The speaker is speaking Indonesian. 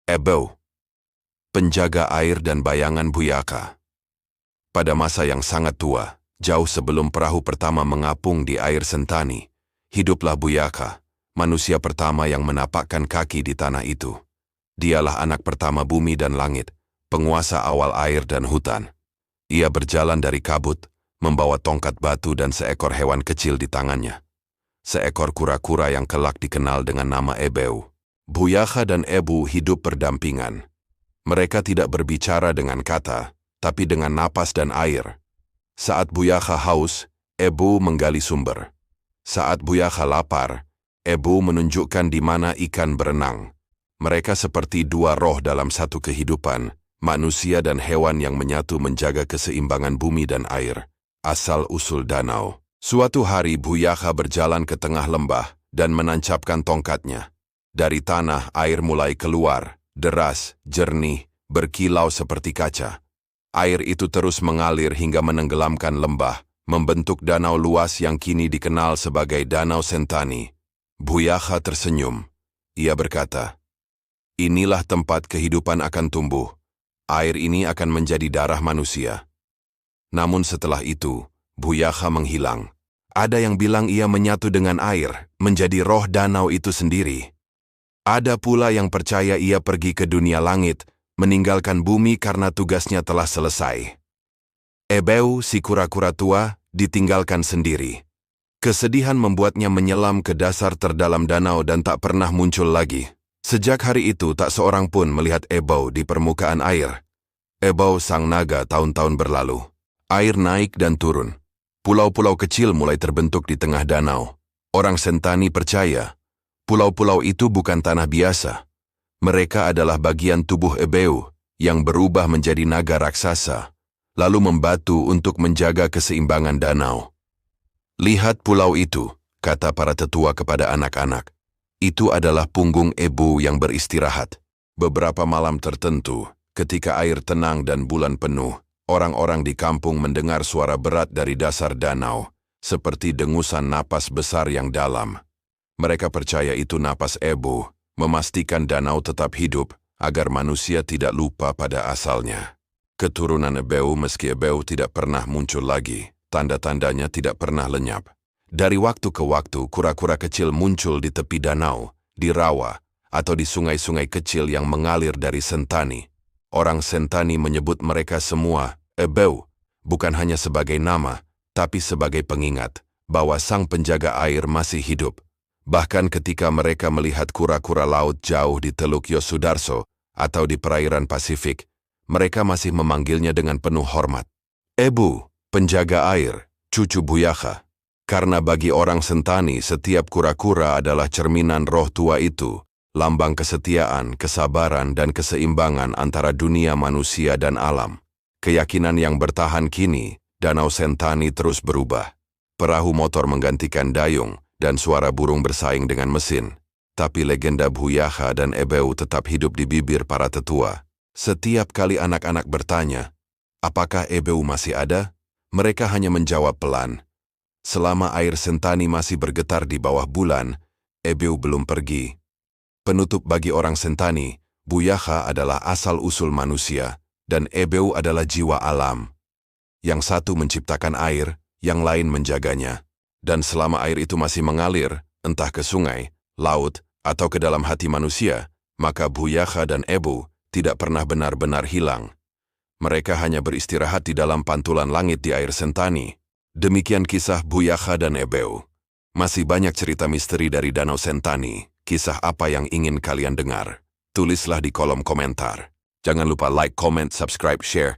Ebeu, penjaga air dan bayangan Buyaka. Pada masa yang sangat tua, jauh sebelum perahu pertama mengapung di air Sentani, hiduplah Buyaka, manusia pertama yang menapakkan kaki di tanah itu. Dialah anak pertama bumi dan langit, penguasa awal air dan hutan. Ia berjalan dari kabut, membawa tongkat batu dan seekor hewan kecil di tangannya. Seekor kura-kura yang kelak dikenal dengan nama Ebeu. Buyaka dan Ebu hidup berdampingan. Mereka tidak berbicara dengan kata, tapi dengan napas dan air. Saat Buyaka haus, Ebu menggali sumber. Saat Buyaka lapar, Ebu menunjukkan di mana ikan berenang. Mereka seperti dua roh dalam satu kehidupan, manusia dan hewan yang menyatu menjaga keseimbangan bumi dan air. Asal-usul danau. Suatu hari Buyaka berjalan ke tengah lembah dan menancapkan tongkatnya. Dari tanah air mulai keluar, deras, jernih, berkilau seperti kaca. Air itu terus mengalir hingga menenggelamkan lembah, membentuk danau luas yang kini dikenal sebagai Danau Sentani. Buyaka tersenyum. Ia berkata, "Inilah tempat kehidupan akan tumbuh. Air ini akan menjadi darah manusia." Namun setelah itu, Buyaka menghilang. Ada yang bilang ia menyatu dengan air, menjadi roh danau itu sendiri. Ada pula yang percaya ia pergi ke dunia langit, meninggalkan bumi karena tugasnya telah selesai. Ebeu, si kura-kura tua, ditinggalkan sendiri. Kesedihan membuatnya menyelam ke dasar terdalam danau dan tak pernah muncul lagi. Sejak hari itu tak seorang pun melihat Ebeu di permukaan air. Ebeu sang naga tahun-tahun berlalu. Air naik dan turun. Pulau-pulau kecil mulai terbentuk di tengah danau. Orang Sentani percaya, pulau-pulau itu bukan tanah biasa. Mereka adalah bagian tubuh Ebeu yang berubah menjadi naga raksasa, lalu membatu untuk menjaga keseimbangan danau. "Lihat pulau itu," kata para tetua kepada anak-anak. "Itu adalah punggung Ebu yang beristirahat." Beberapa malam tertentu, ketika air tenang dan bulan penuh, orang-orang di kampung mendengar suara berat dari dasar danau, seperti dengusan napas besar yang dalam. Mereka percaya itu napas Ebu, memastikan danau tetap hidup agar manusia tidak lupa pada asalnya. Keturunan Ebeu meski Ebeu tidak pernah muncul lagi, tanda-tandanya tidak pernah lenyap. Dari waktu ke waktu, kura-kura kecil muncul di tepi danau, di rawa, atau di sungai-sungai kecil yang mengalir dari Sentani. Orang Sentani menyebut mereka semua Ebeu, bukan hanya sebagai nama, tapi sebagai pengingat bahwa sang penjaga air masih hidup. Bahkan ketika mereka melihat kura-kura laut jauh di Teluk Yosudarso atau di perairan Pasifik, mereka masih memanggilnya dengan penuh hormat. Ebu, penjaga air, cucu Buyaka. Karena bagi orang Sentani, setiap kura-kura adalah cerminan roh tua itu, lambang kesetiaan, kesabaran, dan keseimbangan antara dunia manusia dan alam. Keyakinan yang bertahan kini, Danau Sentani terus berubah. Perahu motor menggantikan dayung, dan suara burung bersaing dengan mesin. Tapi legenda Buyaka dan Ebeu tetap hidup di bibir para tetua. Setiap kali anak-anak bertanya, apakah Ebeu masih ada? Mereka hanya menjawab pelan, selama air Sentani masih bergetar di bawah bulan, Ebeu belum pergi. Penutup bagi orang Sentani, Buyaka adalah asal-usul manusia, dan Ebeu adalah jiwa alam. Yang satu menciptakan air, yang lain menjaganya. Dan selama air itu masih mengalir, entah ke sungai, laut, atau ke dalam hati manusia, maka Buyaka dan Ebu tidak pernah benar-benar hilang. Mereka hanya beristirahat di dalam pantulan langit di air Sentani. Demikian kisah Buyaka dan Ebeu. Masih banyak cerita misteri dari Danau Sentani. Kisah apa yang ingin kalian dengar? Tulislah di kolom komentar. Jangan lupa like, comment, subscribe, share,